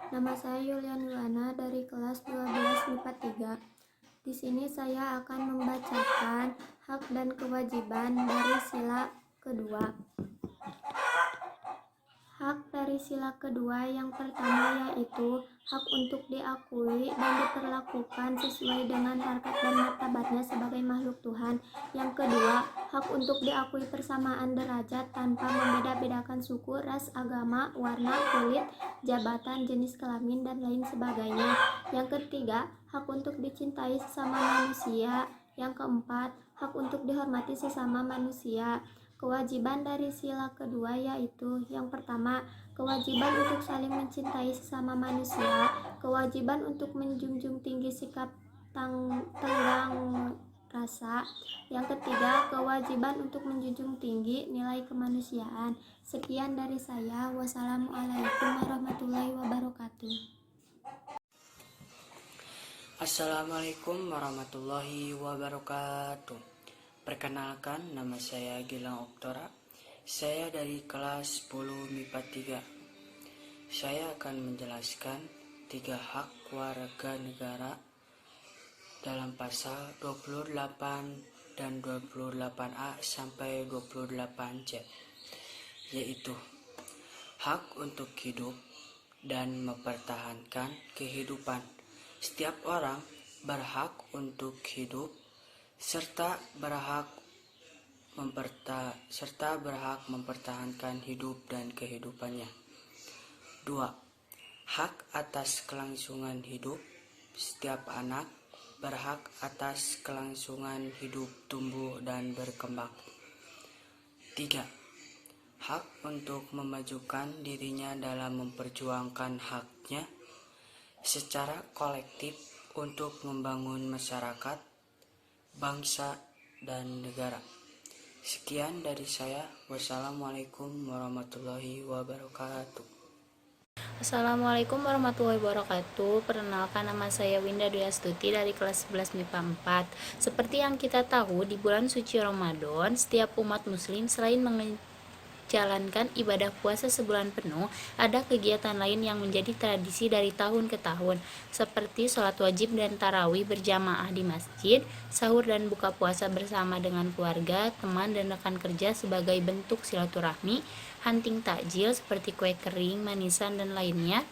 Nama saya Yulian Yuwana dari kelas 12 MIPA 3. Di sini saya akan membacakan hak dan kewajiban dari sila kedua. Hak dari sila kedua yang pertama yaitu hak untuk diakui dan diperlakukan sesuai dengan harkat dan martabatnya sebagai makhluk Tuhan. Yang kedua, hak untuk diakui persamaan derajat tanpa membeda-bedakan suku, ras, agama, warna, kulit, jabatan, jenis kelamin, dan lain sebagainya. Yang ketiga, hak untuk dicintai sesama manusia. Yang keempat, hak untuk dihormati sesama manusia. Kewajiban dari sila kedua yaitu yang pertama, kewajiban untuk saling mencintai sesama manusia, kewajiban untuk menjunjung tinggi sikap tenggang rasa. Yang ketiga, kewajiban untuk menjunjung tinggi nilai kemanusiaan. Sekian dari saya. Wassalamualaikum warahmatullahi wabarakatuh. Assalamualaikum warahmatullahi wabarakatuh. Perkenalkan, nama saya Gilang Oktora. Saya dari kelas 10 MIPA 3. Saya akan menjelaskan 3 hak warga negara dalam pasal 28 dan 28A sampai 28C, yaitu hak untuk hidup dan mempertahankan kehidupan. Setiap orang berhak untuk hidup serta berhak mempertahankan hidup dan kehidupannya. 2. Hak atas kelangsungan hidup. Setiap anak berhak atas kelangsungan hidup, tumbuh, dan berkembang. 3. Hak untuk memajukan dirinya dalam memperjuangkan haknya secara kolektif untuk membangun masyarakat, bangsa, dan negara. Sekian dari saya. Wassalamualaikum warahmatullahi wabarakatuh. Assalamualaikum warahmatullahi wabarakatuh. Perkenalkan, nama saya Winda Dwi Astuti dari kelas 11 MIPA 4. Seperti yang kita tahu, di bulan suci Ramadan, setiap umat muslim selain menjalankan ibadah puasa sebulan penuh, ada kegiatan lain yang menjadi tradisi dari tahun ke tahun, seperti sholat wajib dan tarawih berjamaah di masjid, sahur dan buka puasa bersama dengan keluarga, teman, dan rekan kerja sebagai bentuk silaturahmi, hunting takjil seperti kue kering, manisan, dan lainnya,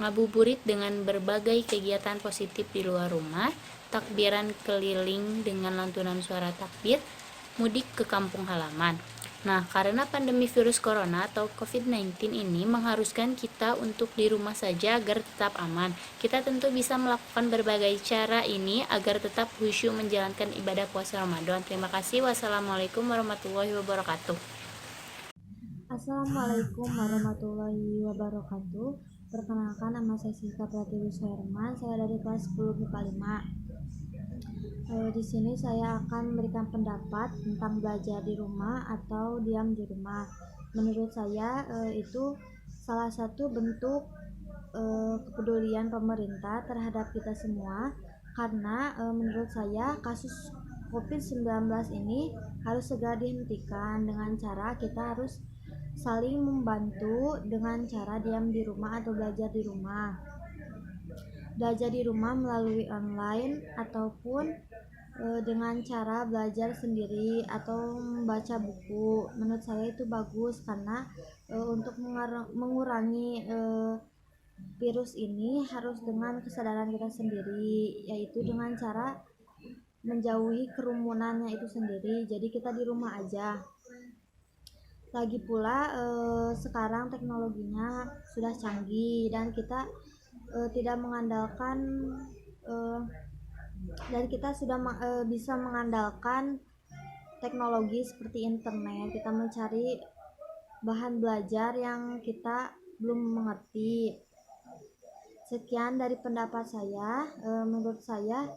ngabuburit dengan berbagai kegiatan positif di luar rumah, takbiran keliling dengan lantunan suara takbir, mudik ke kampung halaman. Nah, karena pandemi virus corona atau COVID-19 ini mengharuskan kita untuk di rumah saja agar tetap aman. Kita tentu bisa melakukan berbagai cara ini agar tetap khusyuk menjalankan ibadah puasa Ramadan. Terima kasih. Wassalamualaikum warahmatullahi wabarakatuh. Assalamualaikum warahmatullahi wabarakatuh. Perkenalkan, nama saya Sita Pratiwi Suherman. Saya dari kelas 10 MIPA 5. Di sini saya akan memberikan pendapat tentang belajar di rumah atau diam di rumah. Menurut saya itu salah satu bentuk kepedulian pemerintah terhadap kita semua, karena menurut saya kasus COVID-19 ini harus segera dihentikan dengan cara kita harus saling membantu dengan cara diam di rumah atau belajar di rumah. Belajar di rumah melalui online ataupun dengan cara belajar sendiri atau membaca buku. Menurut saya itu bagus karena untuk mengurangi virus ini harus dengan kesadaran kita sendiri, yaitu dengan cara menjauhi kerumunannya itu sendiri. Jadi kita di rumah aja. Lagi pula sekarang teknologinya sudah canggih dan kita tidak mengandalkan dan kita sudah bisa mengandalkan teknologi seperti internet. Kita mencari bahan belajar yang kita belum mengerti. Sekian dari pendapat saya. Menurut saya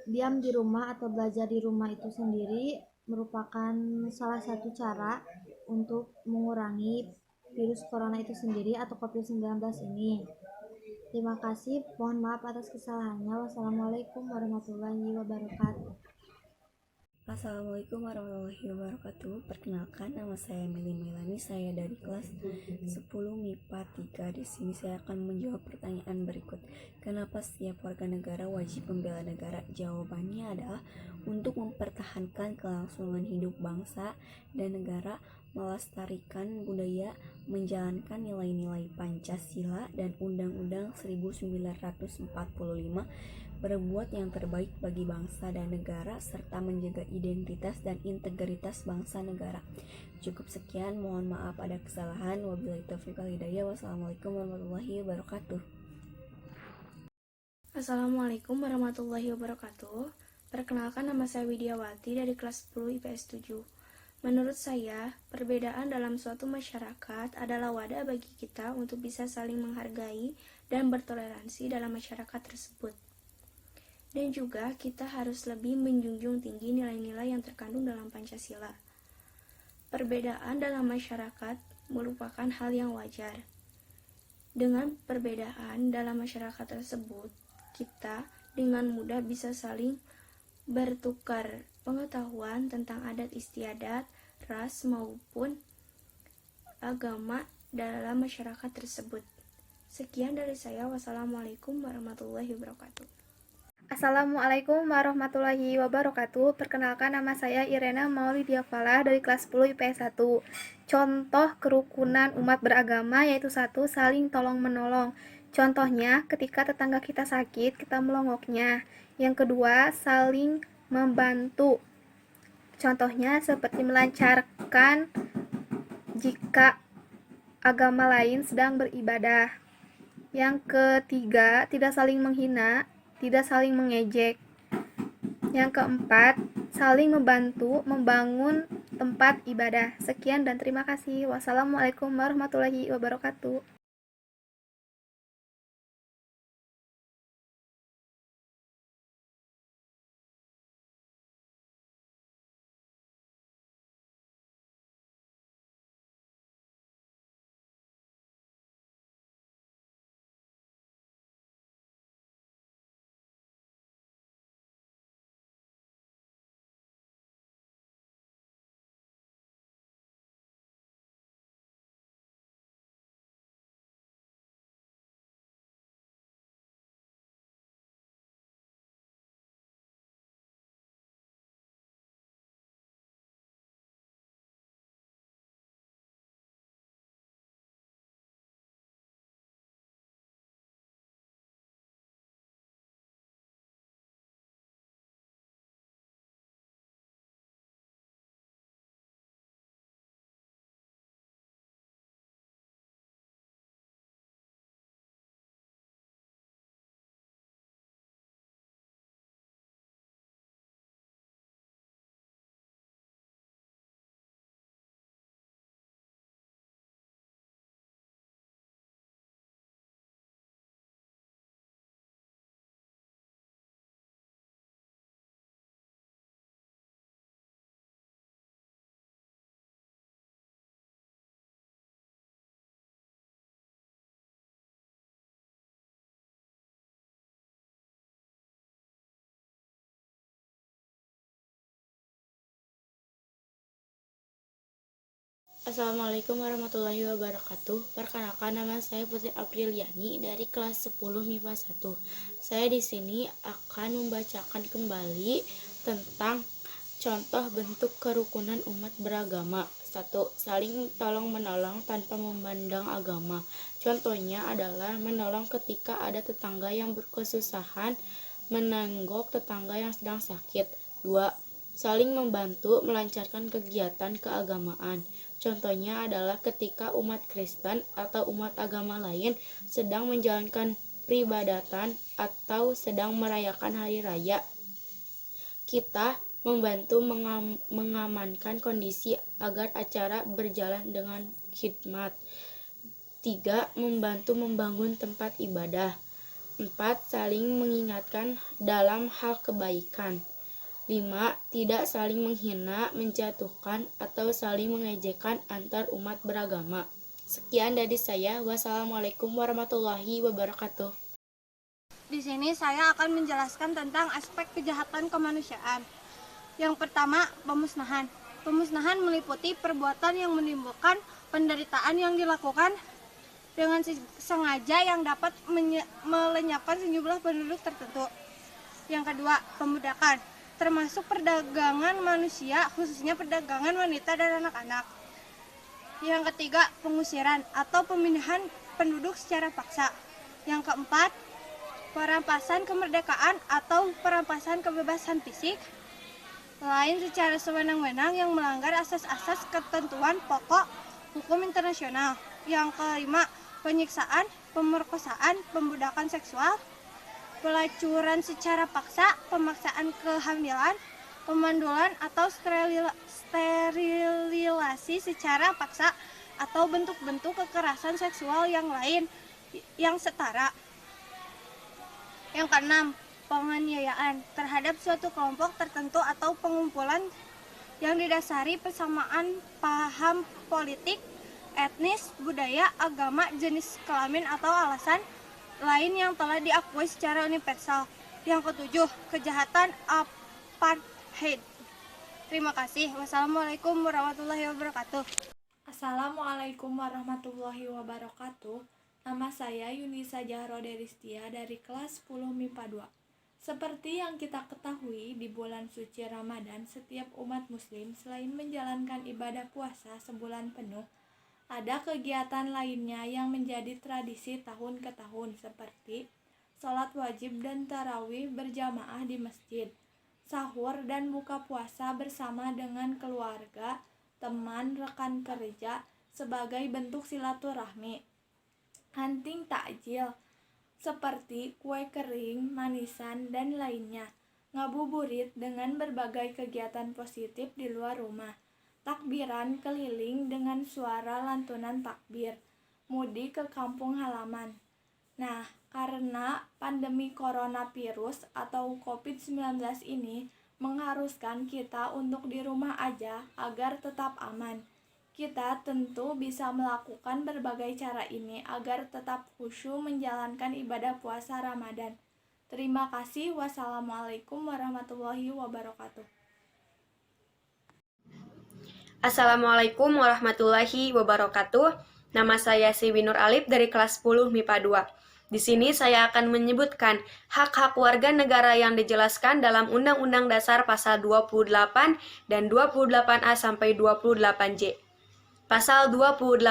diam di rumah atau belajar di rumah itu sendiri merupakan salah satu cara untuk mengurangi virus corona itu sendiri atau COVID-19 ini. Terima kasih, mohon maaf atas kesalahannya. Wassalamualaikum warahmatullahi wabarakatuh. Assalamualaikum warahmatullahi wabarakatuh. Perkenalkan, nama saya Meli Melani. Saya dari kelas 10 MIPA 3. Di sini saya akan menjawab pertanyaan berikut. Kenapa setiap warga negara wajib membela negara? Jawabannya adalah untuk mempertahankan kelangsungan hidup bangsa dan negara, melestarikan budaya, menjalankan nilai-nilai Pancasila dan Undang-Undang 1945, berbuat yang terbaik bagi bangsa dan negara, serta menjaga identitas dan integritas bangsa negara. Cukup sekian, mohon maaf ada kesalahan. Wabillahi taufiq wal hidayah. Wassalamualaikum warahmatullahi wabarakatuh. Assalamualaikum warahmatullahi wabarakatuh. Perkenalkan, nama saya Widiawati dari kelas 10 IPS 7. Menurut saya, perbedaan dalam suatu masyarakat adalah wadah bagi kita untuk bisa saling menghargai dan bertoleransi dalam masyarakat tersebut. Dan juga kita harus lebih menjunjung tinggi nilai-nilai yang terkandung dalam Pancasila. Perbedaan dalam masyarakat merupakan hal yang wajar. Dengan perbedaan dalam masyarakat tersebut, kita dengan mudah bisa saling bertukar pengetahuan tentang adat istiadat, ras maupun agama dalam masyarakat tersebut. Sekian dari saya. Wassalamualaikum warahmatullahi wabarakatuh. Assalamualaikum warahmatullahi wabarakatuh. Perkenalkan, nama saya Irena Maulidia Falah dari kelas 10 IPS 1. Contoh kerukunan umat beragama yaitu 1. Saling tolong-menolong. Contohnya, ketika tetangga kita sakit, kita melongoknya. Yang kedua, saling membantu. Contohnya seperti melancarkan jika agama lain sedang beribadah. Yang ketiga, tidak saling menghina, tidak saling mengejek. Yang keempat, saling membantu membangun tempat ibadah. Sekian dan terima kasih. Wassalamualaikum warahmatullahi wabarakatuh. Assalamualaikum warahmatullahi wabarakatuh. Perkenalkan, nama saya Putri Apriliani dari kelas 10 MIPA 1. Saya di sini akan membacakan kembali tentang contoh bentuk kerukunan umat beragama. 1. Saling tolong-menolong tanpa memandang agama. Contohnya adalah menolong ketika ada tetangga yang berkesusahan, menenggok tetangga yang sedang sakit. 2. Saling membantu melancarkan kegiatan keagamaan. Contohnya adalah ketika umat Kristen atau umat agama lain sedang menjalankan peribadatan atau sedang merayakan hari raya. Kita membantu mengamankan kondisi agar acara berjalan dengan khidmat. 3. Membantu membangun tempat ibadah. 4. Saling mengingatkan dalam hal kebaikan. 5. Tidak saling menghina, menjatuhkan, atau saling mengejekkan antar umat beragama. Sekian dari saya. Wassalamualaikum warahmatullahi wabarakatuh. Di sini saya akan menjelaskan tentang aspek kejahatan kemanusiaan. Yang pertama, pemusnahan. Pemusnahan meliputi perbuatan yang menimbulkan penderitaan yang dilakukan dengan sengaja yang dapat melenyapkan sejumlah penduduk tertentu. Yang kedua, pemudakan, termasuk perdagangan manusia, khususnya perdagangan wanita dan anak-anak. Yang ketiga, pengusiran atau pemindahan penduduk secara paksa. Yang keempat, perampasan kemerdekaan atau perampasan kebebasan fisik lain secara sewenang-wenang yang melanggar asas-asas ketentuan pokok hukum internasional. Yang kelima, penyiksaan, pemerkosaan, pembudakan seksual, pelacuran secara paksa, pemaksaan kehamilan, pemandulan atau sterilasi secara paksa, atau bentuk-bentuk kekerasan seksual yang lain yang setara. Yang keenam, penganiayaan terhadap suatu kelompok tertentu atau pengumpulan yang didasari persamaan paham politik, etnis, budaya, agama, jenis kelamin atau alasan lain yang telah diakui secara universal. Yang ketujuh, kejahatan apartheid. Terima kasih. Wassalamualaikum warahmatullahi wabarakatuh. Assalamualaikum warahmatullahi wabarakatuh. Nama saya Yunisa Jahro Deristia dari kelas 10 MIPA 2. Seperti yang kita ketahui, di bulan suci Ramadan, setiap umat muslim selain menjalankan ibadah puasa sebulan penuh, ada kegiatan lainnya yang menjadi tradisi tahun ke tahun seperti sholat wajib dan tarawih berjamaah di masjid, sahur dan buka puasa bersama dengan keluarga, teman, rekan kerja sebagai bentuk silaturahmi, hunting takjil seperti kue kering, manisan, dan lainnya, ngabuburit dengan berbagai kegiatan positif di luar rumah, takbiran keliling dengan suara lantunan takbir, mudik ke kampung halaman. Nah, karena pandemi coronavirus atau COVID-19 ini mengharuskan kita untuk di rumah aja agar tetap aman. Kita tentu bisa melakukan berbagai cara ini agar tetap khusyuk menjalankan ibadah puasa Ramadan. Terima kasih. Wassalamualaikum warahmatullahi wabarakatuh. Assalamualaikum warahmatullahi wabarakatuh. Nama saya Siwi Nur Alif dari kelas 10 MIPA 2. Di sini saya akan menyebutkan hak-hak warga negara yang dijelaskan dalam Undang-Undang Dasar Pasal 28 dan 28A sampai 28J. Pasal 28.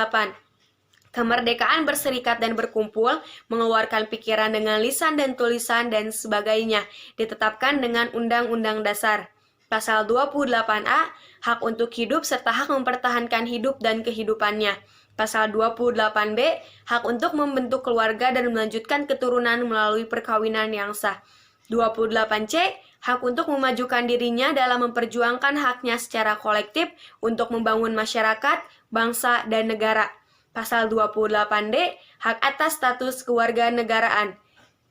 Kemerdekaan berserikat dan berkumpul, mengeluarkan pikiran dengan lisan dan tulisan dan sebagainya, ditetapkan dengan Undang-Undang Dasar. Pasal 28A. Hak untuk hidup serta hak mempertahankan hidup dan kehidupannya. Pasal 28B. Hak untuk membentuk keluarga dan melanjutkan keturunan melalui perkawinan yang sah. 28C. Hak untuk memajukan dirinya dalam memperjuangkan haknya secara kolektif untuk membangun masyarakat, bangsa, dan negara. Pasal 28D. Hak atas status kewarganegaraan.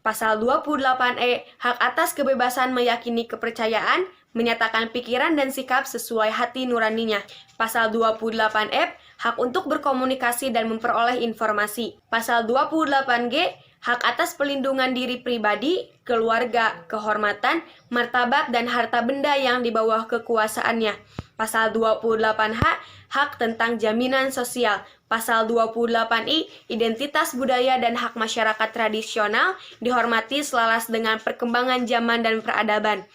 Pasal 28E. Hak atas kebebasan meyakini kepercayaan, menyatakan pikiran dan sikap sesuai hati nuraninya. Pasal 28F. Hak untuk berkomunikasi dan memperoleh informasi. Pasal 28G. Hak atas pelindungan diri pribadi, keluarga, kehormatan, martabat, dan harta benda yang di bawah kekuasaannya. Pasal 28H. Hak tentang jaminan sosial. Pasal 28I. Identitas budaya dan hak masyarakat tradisional dihormati selaras dengan perkembangan zaman dan peradaban.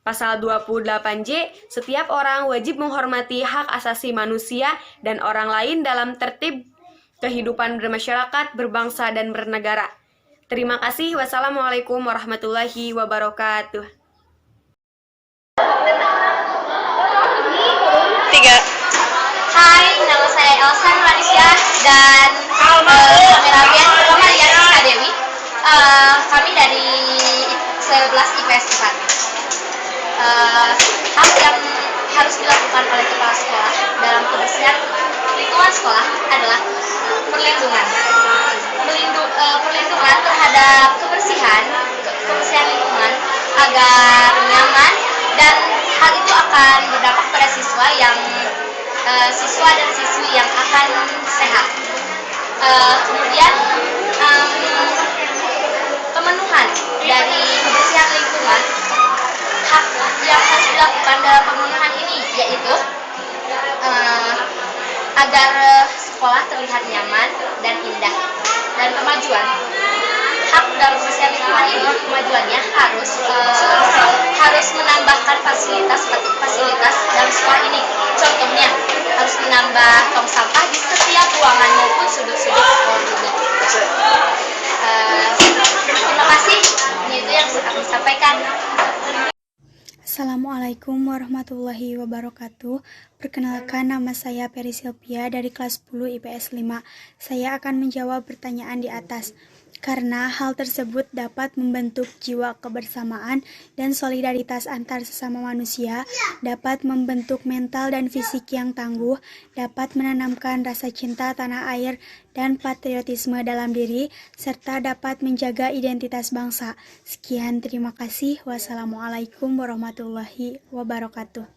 Pasal 28J. Setiap orang wajib menghormati hak asasi manusia dan orang lain dalam tertib kehidupan bermasyarakat, berbangsa, dan bernegara. Terima kasih. Wassalamualaikum warahmatullahi wabarakatuh. 3. Hai, nama saya Elsa Nuranisya dan kami Rabian Romalian Rizka Dewi. Kami dari 11 IPS 4. Hal yang harus dilakukan oleh kepala sekolah dalam kebersihan lingkungan sekolah adalah perlindungan terhadap kebersihan lingkungan agar nyaman, dan hal itu akan berdampak pada siswa dan siswi yang akan sehat. Kemudian pemenuhan dari kebersihan lingkungan hak yang harus dilakukan dalam pemenuhan ini yaitu agar sekolah terlihat nyaman dan indah. Dan kemajuan hak dalam kebersihan lingkungan ini, kemajuannya harus menambahkan fasilitas dalam sekolah ini. Contohnya harus menambah tong sampah di setiap ruangan maupun sudut-sudut sekolah ini. Terima kasih. Itu yang akan disampaikan. Assalamualaikum warahmatullahi wabarakatuh. Perkenalkan, nama saya Peri Silvia dari kelas 10 IPS 5. Saya akan menjawab pertanyaan di atas. Karena hal tersebut dapat membentuk jiwa kebersamaan dan solidaritas antar sesama manusia, dapat membentuk mental dan fisik yang tangguh, dapat menanamkan rasa cinta tanah air dan patriotisme dalam diri, serta dapat menjaga identitas bangsa. Sekian, terima kasih. Wassalamualaikum warahmatullahi wabarakatuh.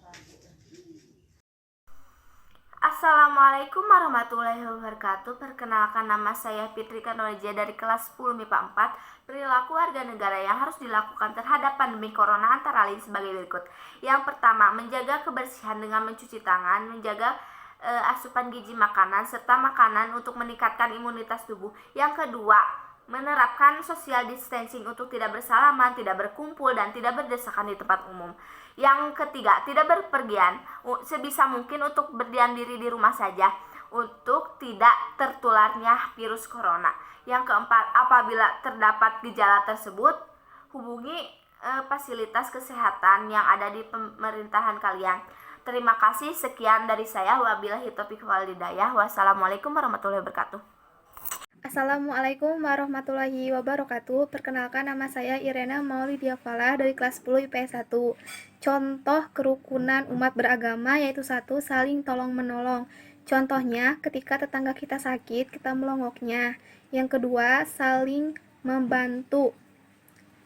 Assalamualaikum warahmatullahi wabarakatuh. Perkenalkan, nama saya Fitri Kanoja dari kelas 10 MIPA 4. Perilaku warga negara yang harus dilakukan terhadap pandemi corona antara lain sebagai berikut. Yang pertama, menjaga kebersihan dengan mencuci tangan, menjaga asupan gizi makanan, serta makanan untuk meningkatkan imunitas tubuh. Yang kedua, menerapkan social distancing untuk tidak bersalaman, tidak berkumpul, dan tidak berdesakan di tempat umum. Yang ketiga, tidak berpergian, sebisa mungkin untuk berdiam diri di rumah saja untuk tidak tertularnya virus corona. Yang keempat, apabila terdapat gejala tersebut, hubungi fasilitas kesehatan yang ada di pemerintahan kalian. Terima kasih, sekian dari saya. Wabillahi taufiq wal hidayah. Wassalamualaikum warahmatullahi wabarakatuh. Assalamualaikum warahmatullahi wabarakatuh. Perkenalkan, nama saya Irena Maulidia Falah dari kelas 10 IPS 1. Contoh kerukunan umat beragama yaitu 1. Saling tolong-menolong. Contohnya, ketika tetangga kita sakit, kita melongoknya. Yang kedua, saling membantu.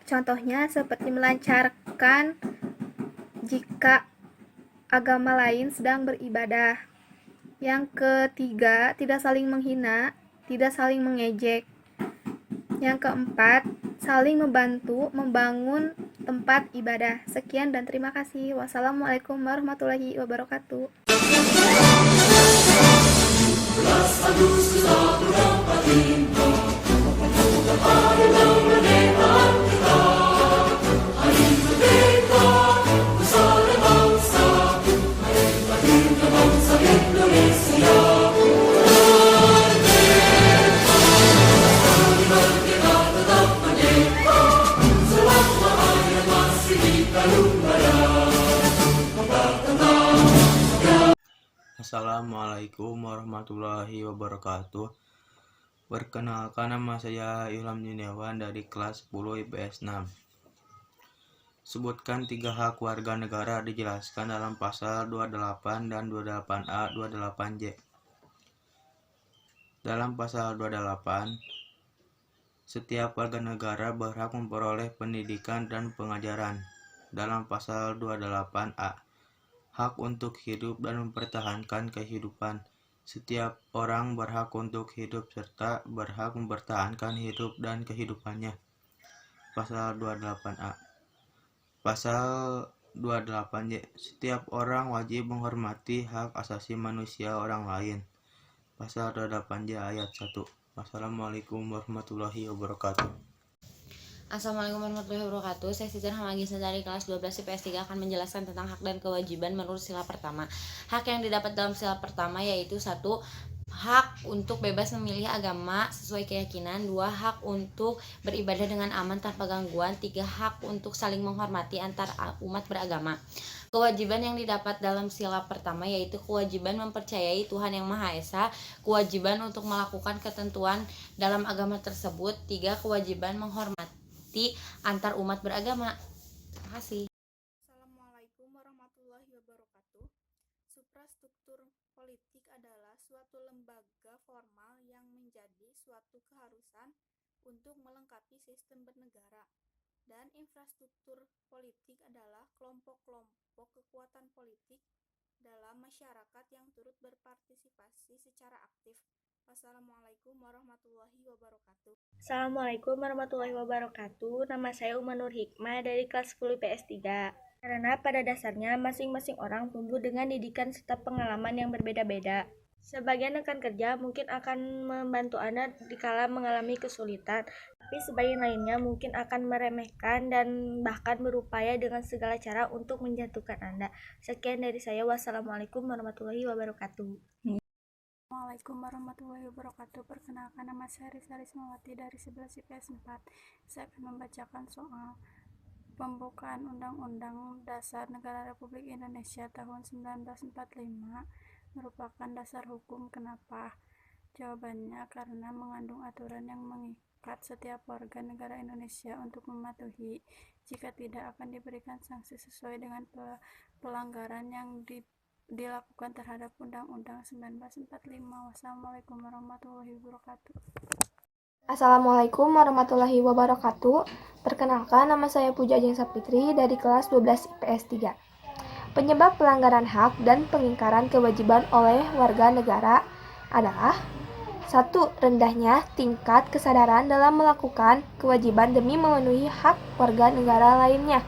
Contohnya seperti melancarkan jika agama lain sedang beribadah. Yang ketiga, tidak saling menghina, tidak saling mengejek. Yang keempat, saling membantu membangun tempat ibadah. Sekian dan terima kasih. Wassalamualaikum warahmatullahi wabarakatuh. Assalamualaikum warahmatullahi wabarakatuh. Perkenalkan, nama saya Ilham Juniawan dari kelas 10 IPS 6. Sebutkan 3 hak warga negara dijelaskan dalam pasal 28 dan 28A, 28J. Dalam pasal 28, setiap warga negara berhak memperoleh pendidikan dan pengajaran. Dalam pasal 28A, hak untuk hidup dan mempertahankan kehidupan. Setiap orang berhak untuk hidup serta berhak mempertahankan hidup dan kehidupannya. Pasal 28A. Pasal 28J. Setiap orang wajib menghormati hak asasi manusia orang lain. Pasal 28J ayat 1. Wassalamualaikum warahmatullahi wabarakatuh. Assalamualaikum warahmatullahi wabarakatuh. Saya Siti Rahmagisa dari kelas 12 IPS 3 akan menjelaskan tentang hak dan kewajiban menurut sila pertama. Hak yang didapat dalam sila pertama yaitu 1. Hak untuk bebas memilih agama sesuai keyakinan. 2. Hak untuk beribadah dengan aman tanpa gangguan. 3. Hak untuk saling menghormati antar umat beragama. Kewajiban yang didapat dalam sila pertama yaitu kewajiban mempercayai Tuhan Yang Maha Esa, kewajiban untuk melakukan ketentuan dalam agama tersebut. 3. Kewajiban menghormati antar umat beragama. Terima kasih. Assalamualaikum warahmatullahi wabarakatuh. Suprastruktur politik adalah suatu lembaga formal yang menjadi suatu keharusan untuk melengkapi sistem bernegara. Dan infrastruktur politik adalah kelompok-kelompok kekuatan politik dalam masyarakat yang turut berpartisipasi secara aktif. Wassalamualaikum warahmatullahi wabarakatuh. Assalamualaikum warahmatullahi wabarakatuh. Nama saya Uma Nur Hikmah dari kelas 10 IPS 3. Karena pada dasarnya masing-masing orang tumbuh dengan didikan serta pengalaman yang berbeda-beda. Sebagian rekan kerja mungkin akan membantu Anda dikala mengalami kesulitan, tapi sebagian lainnya mungkin akan meremehkan dan bahkan berupaya dengan segala cara untuk menjatuhkan Anda. Sekian dari saya. Wassalamualaikum warahmatullahi wabarakatuh. Assalamualaikum warahmatullahi wabarakatuh. Perkenalkan, nama saya Risa Rismawati dari 11 IPS 4. Saya akan membacakan soal pembukaan Undang-Undang Dasar Negara Republik Indonesia tahun 1945 merupakan dasar hukum. Kenapa? Jawabannya karena mengandung aturan yang mengikat setiap warga negara Indonesia untuk mematuhi. Jika tidak, akan diberikan sanksi sesuai dengan pelanggaran yang dilakukan terhadap Undang-Undang 1945. Wassalamualaikum warahmatullahi wabarakatuh. Assalamualaikum warahmatullahi wabarakatuh. Perkenalkan, nama saya Puja Ajeng Sapitri dari kelas 12 IPS 3. Penyebab pelanggaran hak dan pengingkaran kewajiban oleh warga negara adalah 1. Rendahnya tingkat kesadaran dalam melakukan kewajiban demi memenuhi hak warga negara lainnya.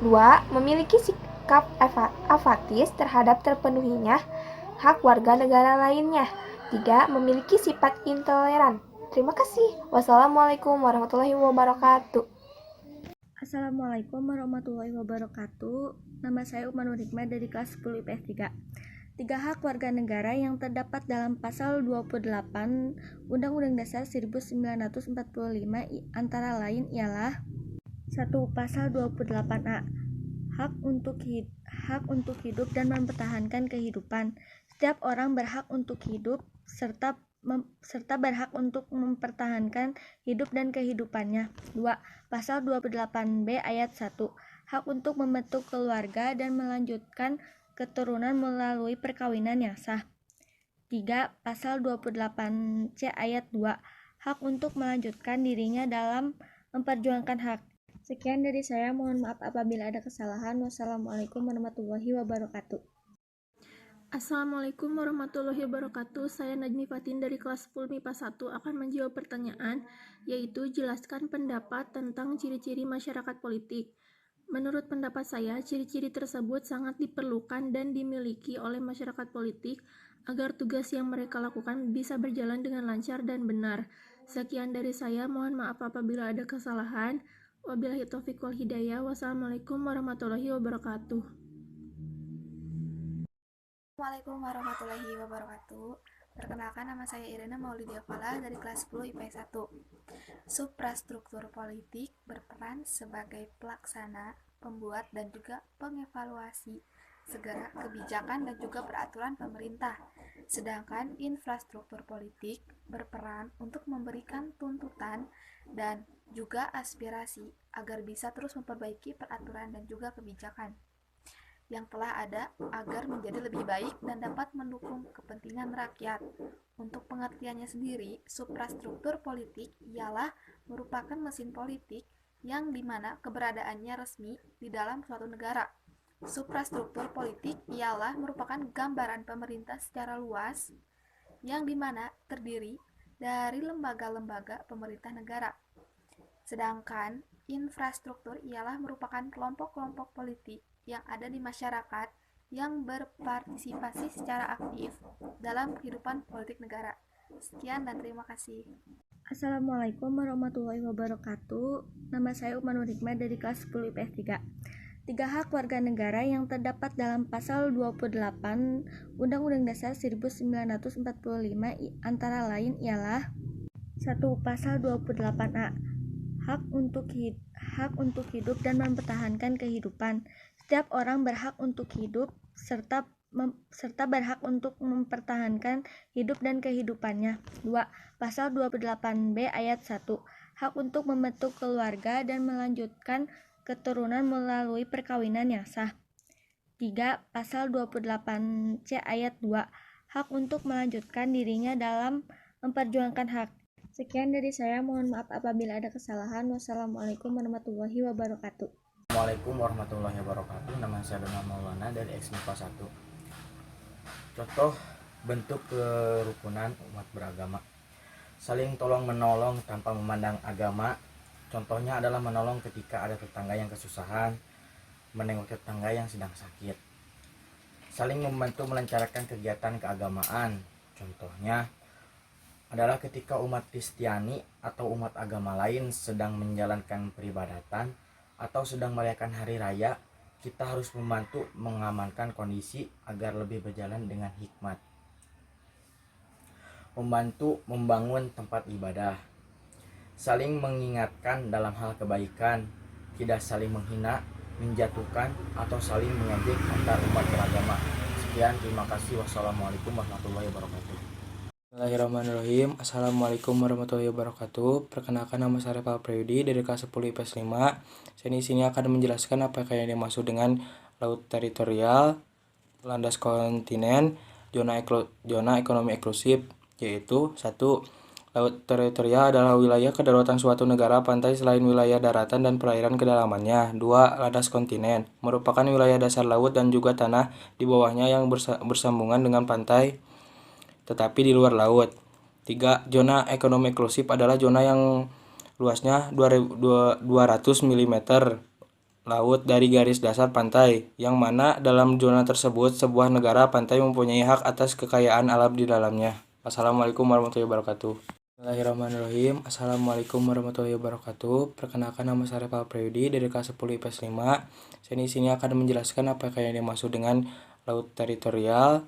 2. Memiliki sikap apatis terhadap terpenuhinya hak warga negara lainnya. 3. Memiliki sifat intoleran. Terima kasih. Wassalamualaikum warahmatullahi wabarakatuh. Assalamualaikum warahmatullahi wabarakatuh. Nama saya Umanur Hikmah dari kelas 10 IPS 3. 3 hak warga negara yang terdapat dalam pasal 28 Undang-Undang Dasar 1945 antara lain ialah 1. Pasal 28A. Hak untuk hidup dan mempertahankan kehidupan. Setiap orang berhak untuk hidup serta berhak untuk mempertahankan hidup dan kehidupannya. 2. Pasal 28B ayat 1. Hak untuk membentuk keluarga dan melanjutkan keturunan melalui perkawinan yang sah. 3. Pasal 28C ayat 2. Hak untuk melanjutkan dirinya dalam memperjuangkan hak. Sekian dari saya, mohon maaf apabila ada kesalahan. Wassalamualaikum warahmatullahi wabarakatuh. Assalamualaikum warahmatullahi wabarakatuh. Saya Najmi Fatin dari kelas 10 MIPA 1 akan menjawab pertanyaan, yaitu jelaskan pendapat tentang ciri-ciri masyarakat politik. Menurut pendapat saya, ciri-ciri tersebut sangat diperlukan dan dimiliki oleh masyarakat politik agar tugas yang mereka lakukan bisa berjalan dengan lancar dan benar. Sekian dari saya, mohon maaf apabila ada kesalahan. Wabillahi taufiq wal hidayah. Wassalamualaikum warahmatullahi wabarakatuh. Assalamualaikum warahmatullahi wabarakatuh. Perkenalkan, nama saya Irena Maulidia Fala dari kelas 10 IPS 1. Suprastruktur politik berperan sebagai pelaksana, pembuat, dan juga pengevaluasi segala kebijakan dan juga peraturan pemerintah. Sedangkan infrastruktur politik berperan untuk memberikan tuntutan dan juga aspirasi agar bisa terus memperbaiki peraturan dan juga kebijakan yang telah ada agar menjadi lebih baik dan dapat mendukung kepentingan rakyat. Untuk pengertiannya sendiri, suprastruktur politik ialah merupakan mesin politik yang dimana keberadaannya resmi di dalam suatu negara. Suprastruktur politik ialah merupakan gambaran pemerintah secara luas yang dimana terdiri dari lembaga-lembaga pemerintah negara. Sedangkan infrastruktur ialah merupakan kelompok-kelompok politik yang ada di masyarakat yang berpartisipasi secara aktif dalam kehidupan politik negara. Sekian dan terima kasih. Assalamualaikum warahmatullahi wabarakatuh. Nama saya Umanur Hikmah dari kelas 10 IPS 3. 3 hak warga negara yang terdapat dalam pasal 28 Undang-Undang Dasar 1945 antara lain ialah 1. Pasal 28A. Hak untuk hidup dan mempertahankan kehidupan. Setiap orang berhak untuk hidup serta berhak untuk mempertahankan hidup dan kehidupannya. 2. Pasal 28B ayat 1. Hak untuk membentuk keluarga dan melanjutkan keturunan melalui perkawinan yang sah. 3. Pasal 28C ayat 2. Hak untuk melanjutkan dirinya dalam memperjuangkan hak. Sekian dari saya, mohon maaf apabila ada kesalahan. Wassalamualaikum warahmatullahi wabarakatuh. Assalamualaikum warahmatullahi wabarakatuh. Nama saya Donald Maulana dari XMIPA 1. Contoh bentuk kerukunan umat beragama. Saling tolong menolong tanpa memandang agama. Contohnya adalah menolong ketika ada tetangga yang kesusahan, menengok tetangga yang sedang sakit. Saling membantu melancarkan kegiatan keagamaan. Contohnya adalah ketika umat Kristiani atau umat agama lain sedang menjalankan peribadatan atau sedang merayakan hari raya, kita harus membantu mengamankan kondisi agar lebih berjalan dengan hikmat. Membantu membangun tempat ibadah. Saling mengingatkan dalam hal kebaikan, tidak saling menghina, menjatuhkan, atau saling mengejek antar umat beragama. Sekian, terima kasih. Wassalamualaikum warahmatullahi wabarakatuh. Bismillahirrahmanirrahim. Assalamualaikum warahmatullahi wabarakatuh. Perkenalkan, nama saya Reval Priyudi dari kelas 10 IPS 5. Saya di sini akan menjelaskan apa yang dimaksud dengan laut teritorial, landas kontinen, zona ekonomi eksklusif, yaitu 1. Laut teritorial adalah wilayah kedaulatan suatu negara pantai selain wilayah daratan dan perairan kedalamannya. 2. Landas kontinen merupakan wilayah dasar laut dan juga tanah di bawahnya yang bersambungan dengan pantai tetapi di luar laut. 3. Zona ekonomi eksklusif adalah zona yang luasnya 200 mm laut dari garis dasar pantai, yang mana dalam zona tersebut sebuah negara pantai mempunyai hak atas kekayaan alam di dalamnya. Assalamualaikum warahmatullahi wabarakatuh. Bismillahirrahmanirrahim. Assalamualaikum warahmatullahi wabarakatuh. Perkenalkan, nama saya Reval Priyudi dari kelas 10 IPS 5. Saya di sini akan menjelaskan apa yang dimaksud dengan laut teritorial,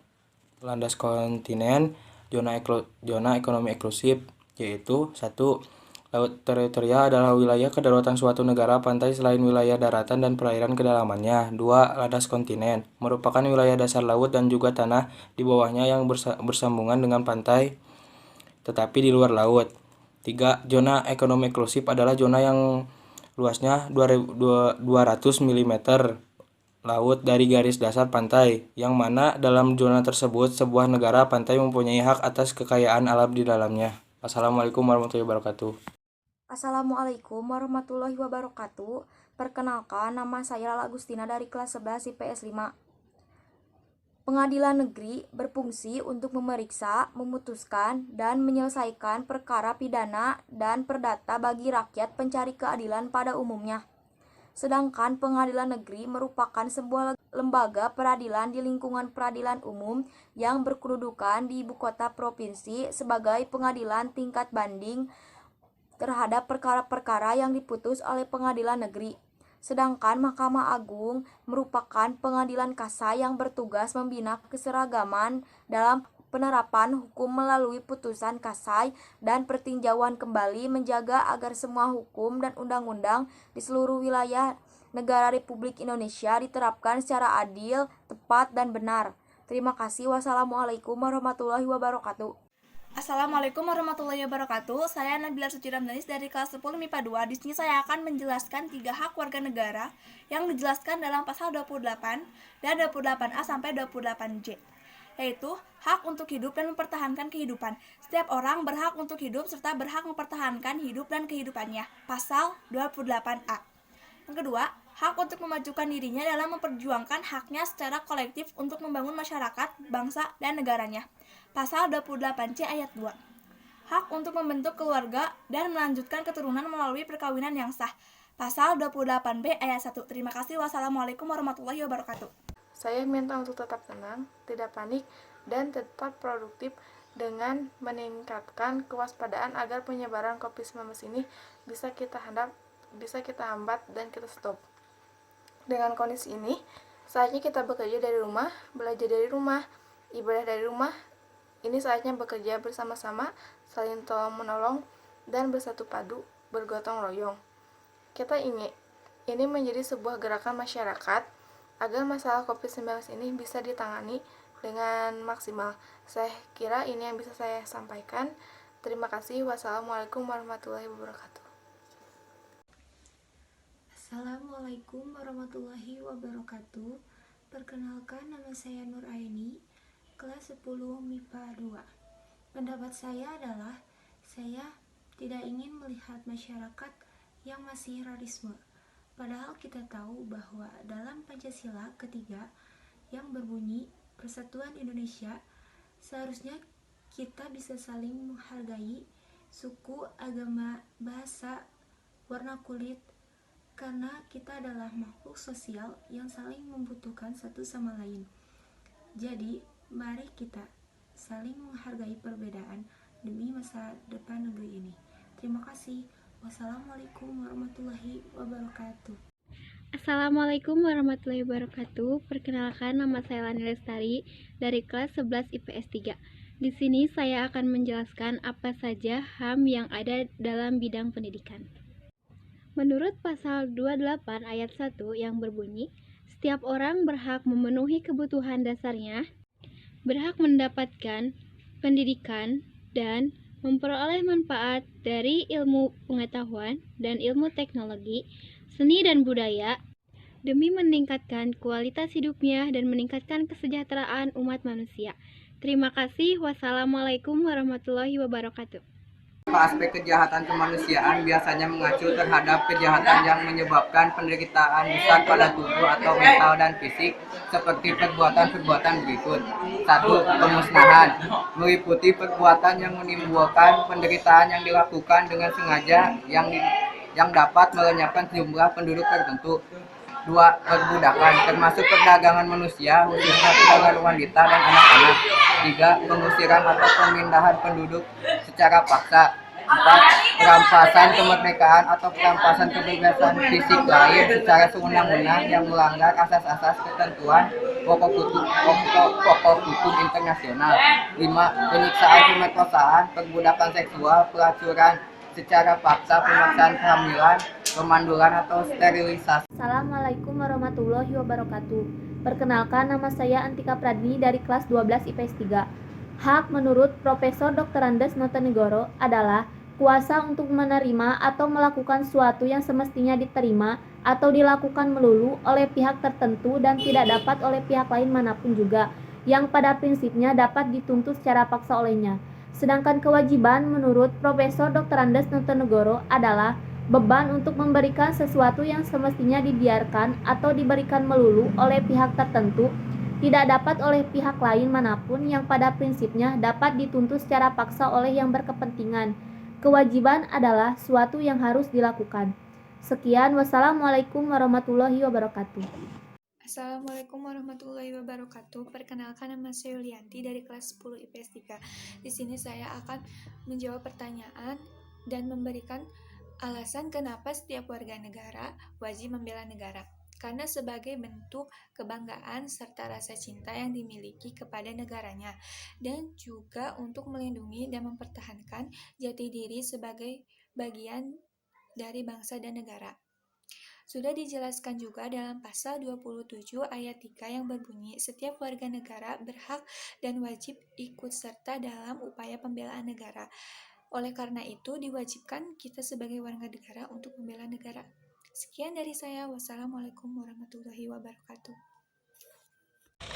landas kontinen, zona ekonomi eksklusif, yaitu 1. Laut teritorial adalah wilayah kedaulatan suatu negara pantai selain wilayah daratan dan perairan kedalamannya. 2. Landas kontinen merupakan wilayah dasar laut dan juga tanah di bawahnya yang bersambungan dengan pantai tetapi di luar laut. 3. Zona ekonomi eksklusif adalah zona yang luasnya 200 mm laut dari garis dasar pantai, yang mana dalam zona tersebut sebuah negara pantai mempunyai hak atas kekayaan alam di dalamnya. Assalamualaikum warahmatullahi wabarakatuh. Assalamualaikum warahmatullahi wabarakatuh. Perkenalkan, nama saya Lala Agustina dari kelas 11 IPS 5. Pengadilan negeri berfungsi untuk memeriksa, memutuskan, dan menyelesaikan perkara pidana dan perdata bagi rakyat pencari keadilan pada umumnya. Sedangkan pengadilan negeri merupakan sebuah lembaga peradilan di lingkungan peradilan umum yang berkedudukan di ibu kota provinsi sebagai pengadilan tingkat banding terhadap perkara-perkara yang diputus oleh pengadilan negeri. Sedangkan Mahkamah Agung merupakan pengadilan kasasi yang bertugas membina keseragaman dalam penerapan hukum melalui putusan kasasi dan pertinjauan kembali, menjaga agar semua hukum dan undang-undang di seluruh wilayah negara Republik Indonesia diterapkan secara adil, tepat, dan benar. Terima kasih. Wassalamualaikum warahmatullahi wabarakatuh. Assalamualaikum warahmatullahi wabarakatuh. Saya Nabila Suci Ramdanis dari kelas 10 MIPA 2. Di sini saya akan menjelaskan 3 hak warga negara yang dijelaskan dalam pasal 28 dan 28A sampai 28J. Yaitu hak untuk hidup dan mempertahankan kehidupan. Setiap orang berhak untuk hidup serta berhak mempertahankan hidup dan kehidupannya. Pasal 28A. Yang kedua, hak untuk memajukan dirinya dalam memperjuangkan haknya secara kolektif untuk membangun masyarakat, bangsa, dan negaranya. Pasal 28C ayat 2. Hak untuk membentuk keluarga dan melanjutkan keturunan melalui perkawinan yang sah. Pasal 28B ayat 1. Terima kasih. Wassalamualaikum warahmatullahi wabarakatuh. Saya minta untuk tetap tenang, tidak panik, dan tetap produktif dengan meningkatkan kewaspadaan agar penyebaran COVID-19 ini bisa kita hambat dan kita stop. Dengan kondisi ini, saatnya kita bekerja dari rumah, belajar dari rumah, ibadah dari rumah. Ini saatnya bekerja bersama-sama, saling tolong-menolong, dan bersatu padu, bergotong royong. Kita ingin ini menjadi sebuah gerakan masyarakat agar masalah COVID-19 ini bisa ditangani dengan maksimal. Saya kira ini yang bisa saya sampaikan. Terima kasih. Wassalamualaikum warahmatullahi wabarakatuh. Assalamualaikum warahmatullahi wabarakatuh. Perkenalkan, nama saya Nur Aini, kelas 10 MIPA 2. Pendapat saya adalah, saya tidak ingin melihat masyarakat yang masih radikalisme. Padahal kita tahu bahwa dalam Pancasila ketiga yang berbunyi Persatuan Indonesia, seharusnya kita bisa saling menghargai suku, agama, bahasa, warna kulit, karena kita adalah makhluk sosial yang saling membutuhkan satu sama lain. Jadi, mari kita saling menghargai perbedaan demi masa depan negeri ini. Terima kasih. Wassalamualaikum warahmatullahi wabarakatuh. Assalamualaikum warahmatullahi wabarakatuh. Perkenalkan, nama saya Lani Lestari dari kelas 11 IPS 3. Di sini saya akan menjelaskan apa saja HAM yang ada dalam bidang pendidikan. Menurut pasal 28 ayat 1 yang berbunyi, setiap orang berhak memenuhi kebutuhan dasarnya, berhak mendapatkan pendidikan, dan memperoleh manfaat dari ilmu pengetahuan dan ilmu teknologi, seni dan budaya, demi meningkatkan kualitas hidupnya dan meningkatkan kesejahteraan umat manusia. Terima kasih. Wassalamualaikum warahmatullahi wabarakatuh. Aspek kejahatan kemanusiaan biasanya mengacu terhadap kejahatan yang menyebabkan penderitaan besar pada tubuh atau mental dan fisik, seperti perbuatan-perbuatan berikut. 1. Pemusnahan meliputi perbuatan yang menimbulkan penderitaan yang dilakukan dengan sengaja yang dapat melenyapkan sejumlah penduduk tertentu. 2. Perbudakan termasuk perdagangan manusia, khususnya perdagangan wanita dan anak-anak. 3. Pengusiran atau pemindahan penduduk secara paksa. 4. Perampasan kemerdekaan atau perampasan kebebasan fisik lain secara sewenang-wenang yang melanggar asas-asas ketentuan pokok hukum internasional. 5. Penyiksaan, pemerkosaan, perbudakan seksual, pelacuran secara paksa, pemaksaan kehamilan, pemandulan atau sterilisasi. Assalamualaikum warahmatullahi wabarakatuh. Perkenalkan, nama saya Antika Pradni dari kelas 12 IPS 3. Hak menurut Profesor Dr. Andes Notonegoro adalah kuasa untuk menerima atau melakukan sesuatu yang semestinya diterima atau dilakukan melulu oleh pihak tertentu dan tidak dapat oleh pihak lain manapun juga, yang pada prinsipnya dapat dituntut secara paksa olehnya. Sedangkan kewajiban menurut Profesor Dr. Andes Notonegoro adalah beban untuk memberikan sesuatu yang semestinya dibiarkan atau diberikan melulu oleh pihak tertentu, tidak dapat oleh pihak lain manapun, yang pada prinsipnya dapat dituntut secara paksa oleh yang berkepentingan. Kewajiban adalah suatu yang harus dilakukan. Sekian, wassalamualaikum warahmatullahi wabarakatuh. Assalamualaikum warahmatullahi wabarakatuh. Perkenalkan, nama saya Yulianti dari kelas 10 IPS 3. Di sini saya akan menjawab pertanyaan dan memberikan alasan kenapa setiap warga negara wajib membela negara. Karena sebagai bentuk kebanggaan serta rasa cinta yang dimiliki kepada negaranya, dan juga untuk melindungi dan mempertahankan jati diri sebagai bagian dari bangsa dan negara. Sudah dijelaskan juga dalam pasal 27 ayat 3 yang berbunyi, setiap warga negara berhak dan wajib ikut serta dalam upaya pembelaan negara. Oleh karena itu, diwajibkan kita sebagai warga negara untuk membela negara. Sekian dari saya. Wassalamualaikum warahmatullahi wabarakatuh.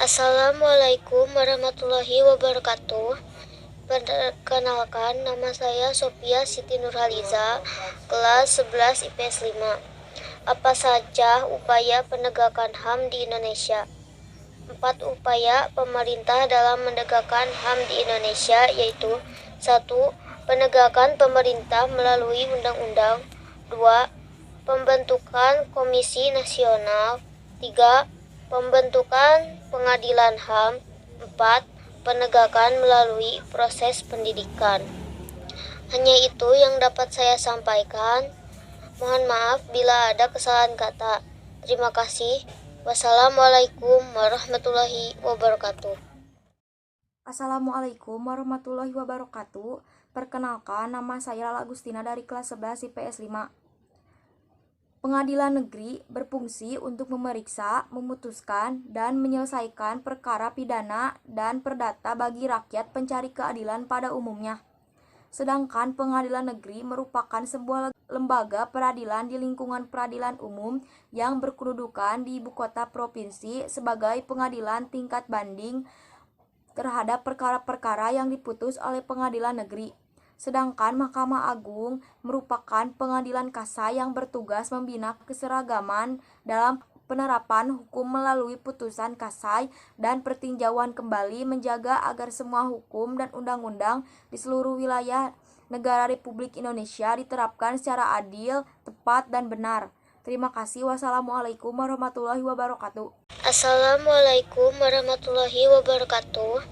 Assalamualaikum warahmatullahi wabarakatuh. Perkenalkan, nama saya Sophia Siti Nurhaliza, kelas 11 IPS 5. Apa saja upaya penegakan HAM di Indonesia? 4 upaya pemerintah dalam menegakkan HAM di Indonesia yaitu 1. Penegakan pemerintah melalui undang-undang. 2. Pembentukan Komisi Nasional. 3. Pembentukan Pengadilan HAM. 4. Penegakan melalui proses pendidikan. Hanya itu yang dapat saya sampaikan. Mohon maaf bila ada kesalahan kata. Terima kasih. Wassalamualaikum warahmatullahi wabarakatuh. Assalamualaikum warahmatullahi wabarakatuh. Perkenalkan, nama saya Lala Agustina dari kelas 11 IPS 5. Pengadilan negeri berfungsi untuk memeriksa, memutuskan, dan menyelesaikan perkara pidana dan perdata bagi rakyat pencari keadilan pada umumnya. Sedangkan pengadilan negeri merupakan sebuah lembaga peradilan di lingkungan peradilan umum yang berkedudukan di ibu kota provinsi sebagai pengadilan tingkat banding terhadap perkara-perkara yang diputus oleh pengadilan negeri. Sedangkan Mahkamah Agung merupakan pengadilan kasasi yang bertugas membina keseragaman dalam penerapan hukum melalui putusan kasasi dan pertinjauan kembali, menjaga agar semua hukum dan undang-undang di seluruh wilayah negara Republik Indonesia diterapkan secara adil, tepat, dan benar. Terima kasih. Wassalamualaikum warahmatullahi wabarakatuh. Assalamualaikum warahmatullahi wabarakatuh.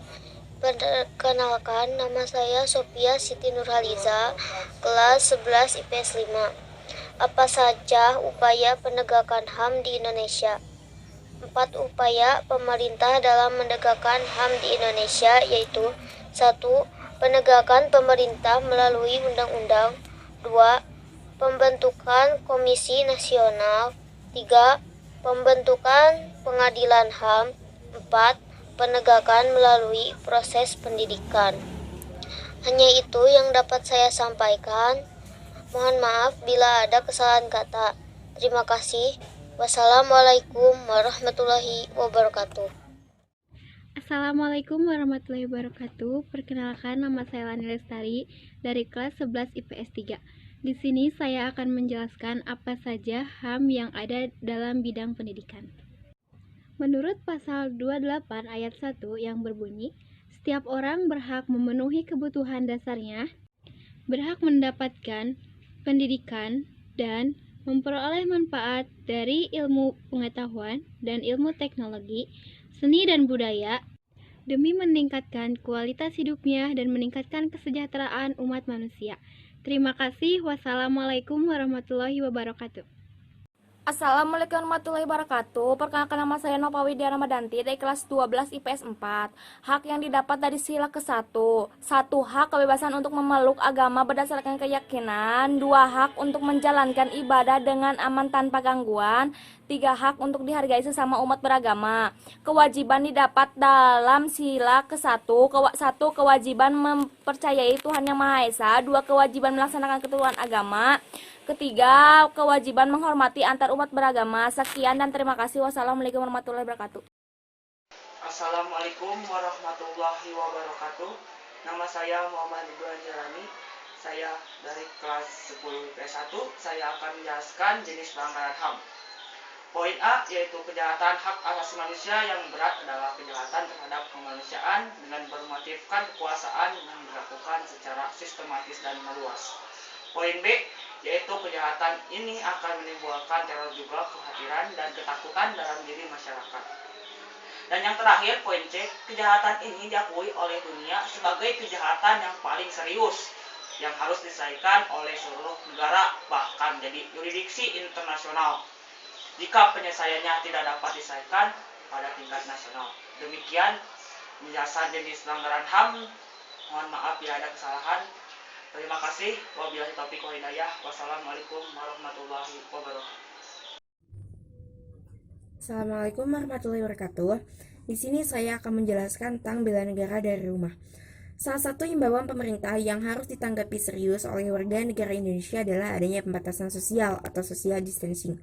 Perkenalkan, nama saya Sophia Siti Nurhaliza, kelas 11 IPS 5. Apa saja upaya penegakan HAM di Indonesia? 4 upaya pemerintah dalam menegakkan HAM di Indonesia yaitu 1. Penegakan pemerintah melalui undang-undang. 2. Pembentukan Komisi Nasional. 3. Pembentukan Pengadilan HAM. 4. Penegakan melalui proses pendidikan. Hanya itu yang dapat saya sampaikan. Mohon maaf bila ada kesalahan kata. Terima kasih. Wassalamualaikum warahmatullahi wabarakatuh. Assalamualaikum warahmatullahi wabarakatuh. Perkenalkan, nama saya Lani Lestari dari kelas 11 IPS 3. Di sini saya akan menjelaskan apa saja HAM yang ada dalam bidang pendidikan. Menurut pasal 28 ayat 1 yang berbunyi, setiap orang berhak memenuhi kebutuhan dasarnya, berhak mendapatkan pendidikan, dan memperoleh manfaat dari ilmu pengetahuan dan ilmu teknologi, seni dan budaya, demi meningkatkan kualitas hidupnya dan meningkatkan kesejahteraan umat manusia. Terima kasih. Wassalamualaikum warahmatullahi wabarakatuh. Assalamualaikum warahmatullahi wabarakatuh. Perkenalkan, nama saya Nova Widya Ramadanti dari kelas 12 IPS 4. Hak yang didapat dari sila ke-1. 1. Hak kebebasan untuk memeluk agama berdasarkan keyakinan. 2. Hak untuk menjalankan ibadah dengan aman tanpa gangguan. 3. Hak untuk dihargai sesama umat beragama. Kewajiban didapat dalam sila ke-1. 1. Kewajiban mempercayai Tuhan Yang Maha Esa. 2. Kewajiban melaksanakan keturunan agama. Ketiga, kewajiban menghormati antar umat beragama. Sekian dan terima kasih. Wassalamualaikum warahmatullahi wabarakatuh. Assalamualaikum warahmatullahi wabarakatuh. Nama saya Muhammad Ibrahim Jalani. Saya dari kelas 10 IPS 1. Saya akan menjelaskan jenis pelanggaran HAM. Poin A yaitu kejahatan hak asasi manusia yang berat adalah kejahatan terhadap kemanusiaan dengan bermotifkan kekuasaan yang dilakukan secara sistematis dan meluas. Poin B yaitu kejahatan ini akan menimbulkan teror juga, kekhawatiran dan ketakutan dalam diri masyarakat. Dan yang terakhir, poin C, kejahatan ini diakui oleh dunia sebagai kejahatan yang paling serius yang harus diselesaikan oleh seluruh negara, bahkan jadi yurisdiksi internasional jika penyelesaiannya tidak dapat diselesaikan pada tingkat nasional. Demikian penjelasan jenis pelanggaran HAM. Mohon maaf bila ada kesalahan. Terima kasih. Wabillahi taufiq wal hidayah. Wassalamualaikum warahmatullahi wabarakatuh. Assalamualaikum warahmatullahi wabarakatuh. Di sini saya akan menjelaskan tentang bela negara dari rumah. Salah satu himbauan pemerintah yang harus ditanggapi serius oleh warga negara Indonesia adalah adanya pembatasan sosial atau social distancing.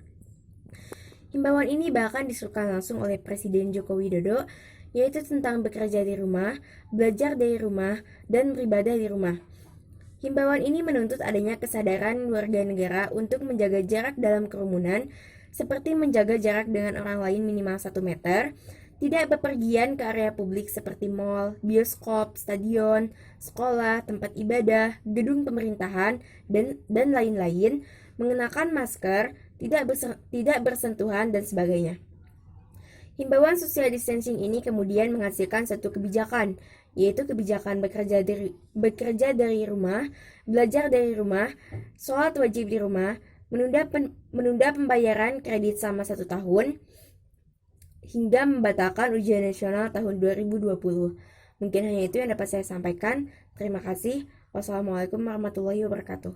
Himbauan ini bahkan disuruhkan langsung oleh Presiden Joko Widodo, yaitu tentang bekerja di rumah, belajar dari rumah, dan beribadah di rumah. Himbauan ini menuntut adanya kesadaran warga negara untuk menjaga jarak dalam kerumunan, seperti menjaga jarak dengan orang lain minimal 1 meter, tidak bepergian ke area publik seperti mal, bioskop, stadion, sekolah, tempat ibadah, gedung pemerintahan, dan lain-lain, mengenakan masker, tidak bersentuhan, dan sebagainya. Himbauan social distancing ini kemudian menghasilkan satu kebijakan, yaitu kebijakan bekerja dari rumah, belajar dari rumah, sholat wajib di rumah, menunda pembayaran kredit selama 1 tahun, hingga membatalkan ujian nasional tahun 2020. Mungkin hanya itu yang dapat saya sampaikan. Terima kasih. Wassalamualaikum warahmatullahi wabarakatuh.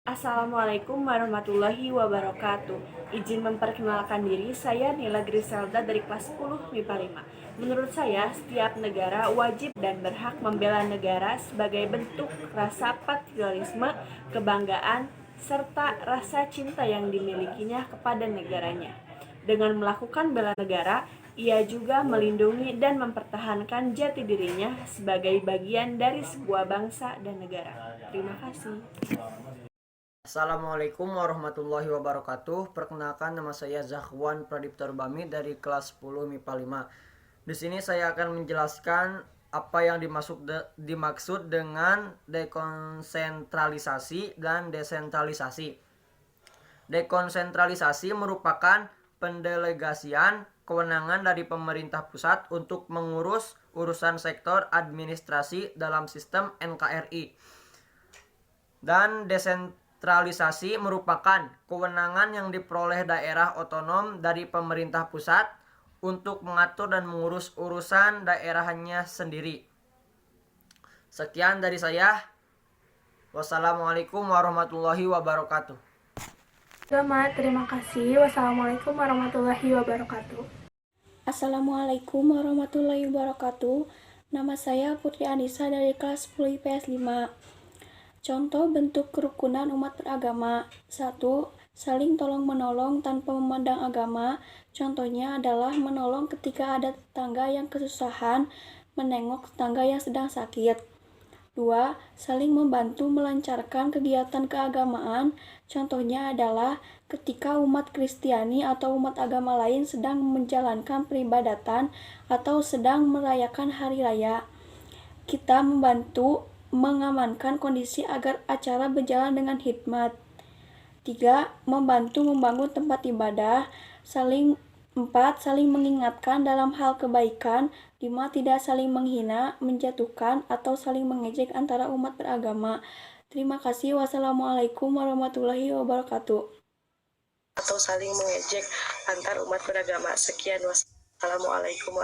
Assalamualaikum warahmatullahi wabarakatuh. Izin memperkenalkan diri, saya Nila Griselda dari kelas 10 MIPA 5. Menurut saya, setiap negara wajib dan berhak membela negara sebagai bentuk rasa patriotisme, kebanggaan, serta rasa cinta yang dimilikinya kepada negaranya. Dengan melakukan bela negara, ia juga melindungi dan mempertahankan jati dirinya sebagai bagian dari sebuah bangsa dan negara. Terima kasih. Assalamualaikum warahmatullahi wabarakatuh. Perkenalkan, nama saya Zahwan Pradipta Rubami dari kelas 10 MIPA 5. Di sini saya akan menjelaskan apa yang dimaksud dengan dekonsentralisasi dan desentralisasi. Dekonsentralisasi merupakan pendelegasian kewenangan dari pemerintah pusat untuk mengurus urusan sektor administrasi dalam sistem NKRI. Dan desentralisasi merupakan kewenangan yang diperoleh daerah otonom dari pemerintah pusat untuk mengatur dan mengurus urusan daerahnya sendiri. Sekian dari saya. Wassalamualaikum warahmatullahi wabarakatuh. Selamat, terima kasih. Wassalamualaikum warahmatullahi wabarakatuh. Assalamualaikum warahmatullahi wabarakatuh. Nama saya Putri Anissa dari kelas 10 IPS 5. Contoh bentuk kerukunan umat beragama. 1. Saling tolong-menolong tanpa memandang agama. Contohnya adalah menolong ketika ada tetangga yang kesusahan, menengok tetangga yang sedang sakit. 2. Saling membantu melancarkan kegiatan keagamaan. Contohnya adalah ketika umat Kristiani atau umat agama lain sedang menjalankan peribadatan atau sedang merayakan hari raya. Kita membantu mengamankan kondisi agar acara berjalan dengan hikmat. 3. Membantu membangun tempat ibadah. 4. Saling mengingatkan dalam hal kebaikan. 5. Tidak saling menghina, menjatuhkan, atau saling mengejek antara umat beragama. Terima kasih. Wassalamualaikum warahmatullahi wabarakatuh. Atau saling mengejek antar umat beragama. Sekian, wassalamualaikum warahmatullahi wabarakatuh.